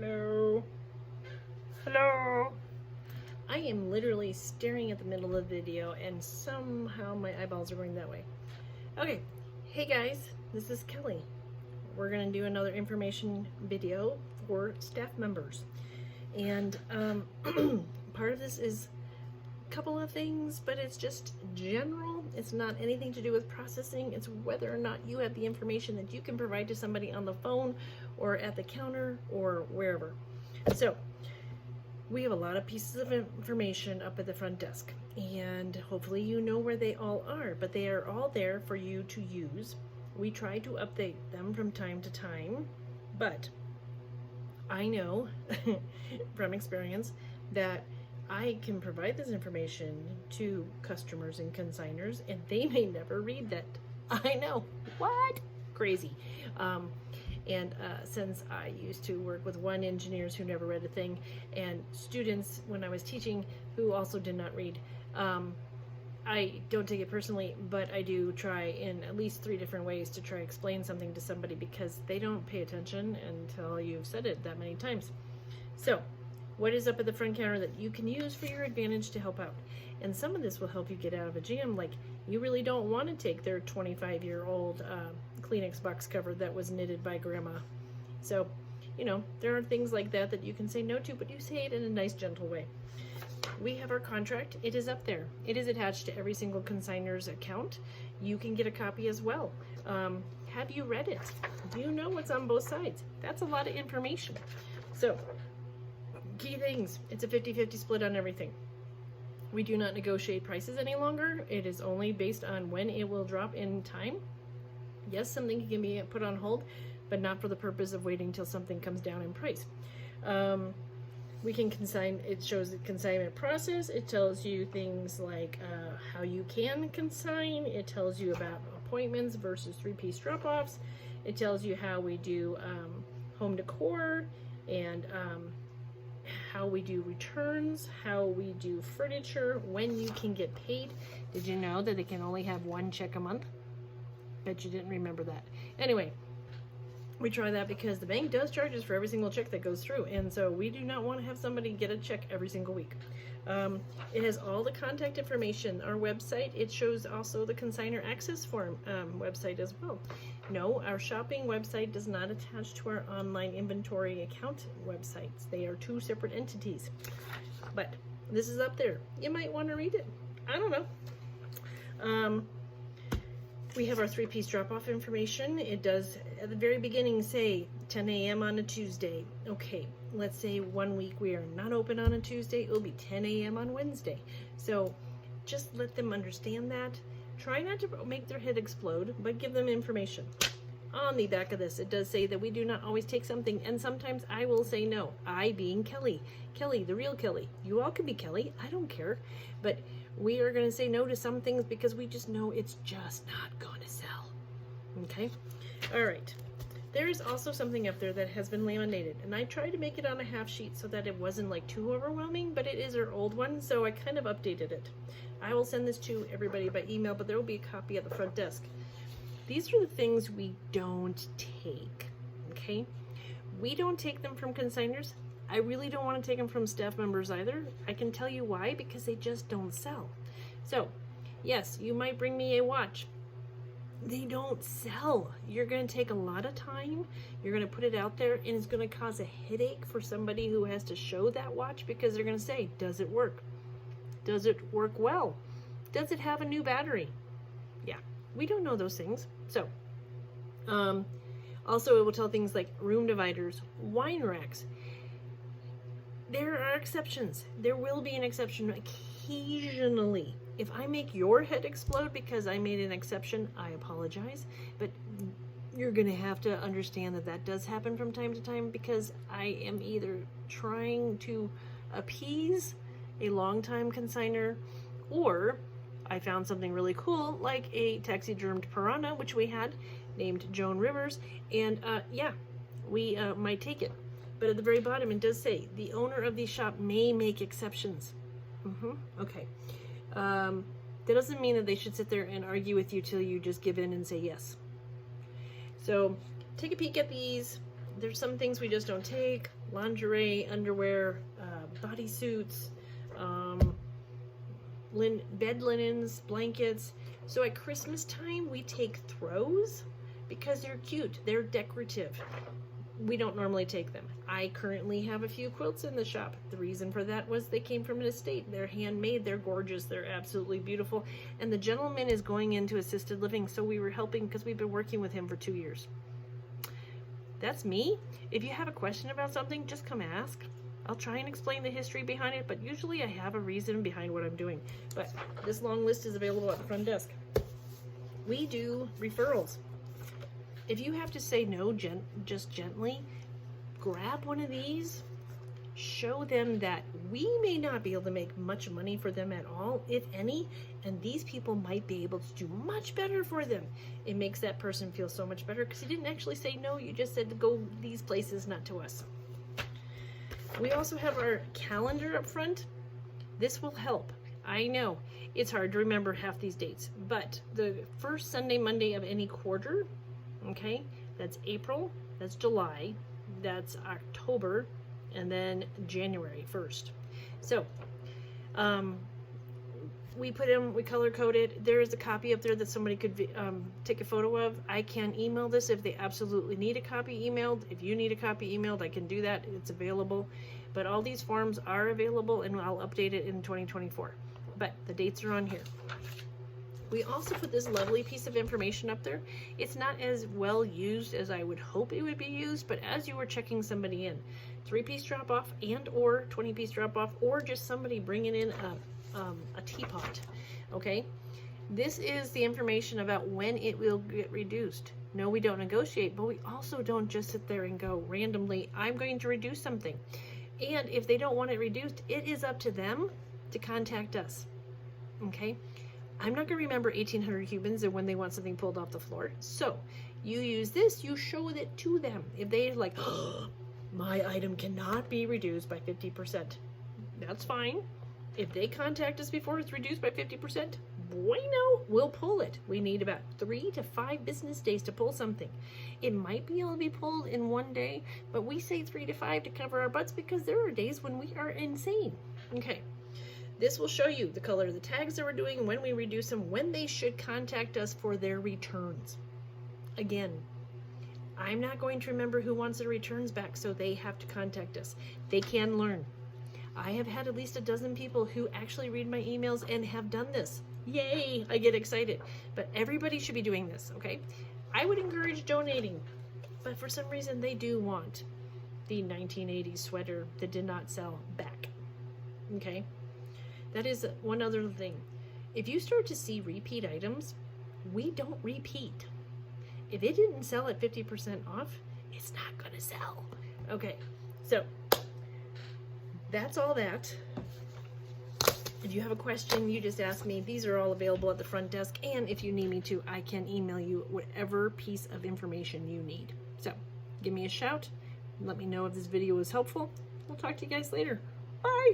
Hello? Hello? I am literally staring at the middle of the video and somehow my eyeballs are going that way. Okay, hey guys, this is Kelly. We're gonna do another information video for staff members. And part of this is a couple of things, but it's just general. It's not anything to do with processing. It's whether or not you have the information that you can provide to somebody on the phone or at the counter or wherever. So we have a lot of pieces of information up at the front desk, and hopefully you know where they all are, but they are all there for you to use. We try to update them from time to time, but I know from experience that I can provide this information to customers and consignors, and they may never read that. I know, what? Crazy. Since I used to work with engineers who never read a thing, and students when I was teaching who also did not read, I don't take it personally, but I do try in at least 3 different ways to try to explain something to somebody, because they don't pay attention until you've said it that many times. So what is up at the front counter that you can use for your advantage to help out? And some of this will help you get out of a jam, like you really don't want to take their 25-year-old Kleenex box cover that was knitted by grandma. So, you know, there are things like that that you can say no to, but you say it in a nice, gentle way. We have our contract. It is up there. It is attached to every single consignor's account. You can get a copy as well. Have you read it? Do you know what's on both sides? That's a lot of information. So, key things. It's a 50-50 split on everything. We do not negotiate prices any longer. It is only based on when it will drop in time. Yes, something can be put on hold, but not for the purpose of waiting until something comes down in price. We can consign. It shows the consignment process. It tells you things like how you can consign. It tells you about appointments versus 3-piece drop-offs. It tells you how we do home decor, and how we do returns, how we do furniture, when you can get paid. Did you know that they can only have 1 check a month? Bet you didn't remember that. Anyway, we try that because the bank does charge us for every single check that goes through, and so we do not want to have somebody get a check every single week. It has all the contact information. Our website, it shows also the consignor access form website as well. No, our shopping website does not attach to our online inventory account websites. They are 2 separate entities. But this is up there. You might want to read it. I don't know. We have our 3-piece drop-off information. It does, at the very beginning, say 10 a.m. on a Tuesday. Okay, let's say 1 week we are not open on a Tuesday. It will be 10 a.m. on Wednesday. So just let them understand that. Try not to make their head explode, but give them information. On the back of this, it does say that we do not always take something, and sometimes I will say no. I being Kelly. Kelly, the real Kelly. You all can be Kelly. I don't care. But we are going to say no to some things because we just know it's just not going to sell. Okay? All right. There is also something up there that has been laminated, and I tried to make it on a half sheet so that it wasn't like too overwhelming, but it is our old one, so I kind of updated it. I will send this to everybody by email, but there will be a copy at the front desk. These are the things we don't take, okay? We don't take them from consignors. I really don't want to take them from staff members either. I can tell you why, because they just don't sell. So, yes, you might bring me a watch. They don't sell. You're going to take a lot of time. You're going to put it out there, and it's going to cause a headache for somebody who has to show that watch, because they're going to say, does it work? Does it work well? Does it have a new battery? Yeah, we don't know those things. So, also it will tell things like room dividers, wine racks. There are exceptions. There will be an exception occasionally. If I make your head explode because I made an exception, I apologize. But you're going to have to understand that that does happen from time to time, because I am either trying to appease a longtime consignor, or I found something really cool, like a taxidermed piranha, which we had, named Joan Rivers, and yeah, we might take it. But at the very bottom, it does say, the owner of the shop may make exceptions. Okay. That doesn't mean that they should sit there and argue with you till you just give in and say yes. So take a peek at these. there's some things we just don't take: lingerie, underwear, bodysuits, bed linens, blankets. So at Christmas time, we take throws because they're cute, they're decorative. We don't normally take them. I currently have a few quilts in the shop. The reason for that was they came from an estate. They're handmade, they're gorgeous, they're absolutely beautiful. And the gentleman is going into assisted living, so we were helping because we've been working with him for 2 years. That's me. If you have a question about something, just come ask. I'll try and explain the history behind it, but usually I have a reason behind what I'm doing. But this long list is available at the front desk. We do referrals. If you have to say no just gently, grab one of these, show them that we may not be able to make much money for them at all, if any, and these people might be able to do much better for them. It makes that person feel so much better because you didn't actually say no, you just said to go these places, not to us. We also have our calendar up front. This will help. I know it's hard to remember half these dates, but the first Sunday, Monday of any quarter, okay, that's April, that's July, that's October, and then January 1st. So we put in, we color coded. There is a copy up there that somebody could take a photo of. I can email this if they absolutely need a copy emailed. If you need a copy emailed, I can do that. It's available. But all these forms are available, and I'll update it in 2024. But the dates are on here. We also put this lovely piece of information up there. It's not as well used as I would hope it would be used, but as you were checking somebody in, 3-piece drop-off and or 20-piece drop-off, or just somebody bringing in a teapot, okay? This is the information about when it will get reduced. No, we don't negotiate, but we also don't just sit there and go randomly, I'm going to reduce something. And if they don't want it reduced, it is up to them to contact us, okay? I'm not going to remember 1,800 humans and when they want something pulled off the floor. So you use this, you show it to them. If they're like, oh, my item cannot be reduced by 50%, that's fine. If they contact us before it's reduced by 50%, bueno, we'll pull it. We need about 3 to 5 business days to pull something. It might be able to be pulled in one day, but we say 3 to 5 to cover our butts because there are days when we are insane. Okay. This will show you the color of the tags that we're doing, when we reduce them, when they should contact us for their returns. Again, I'm not going to remember who wants their returns back, so they have to contact us. They can learn. I have had at least a dozen people who actually read my emails and have done this. Yay! I get excited. But everybody should be doing this, okay? I would encourage donating, but for some reason they do want the 1980s sweater that did not sell back, okay? That is one other thing. If you start to see repeat items, we don't repeat. If it didn't sell at 50% off, it's not going to sell. Okay, so that's all that. If you have a question, you just ask me. These are all available at the front desk, and if you need me to, I can email you whatever piece of information you need. So give me a shout. Let me know if this video was helpful. We'll talk to you guys later. Bye!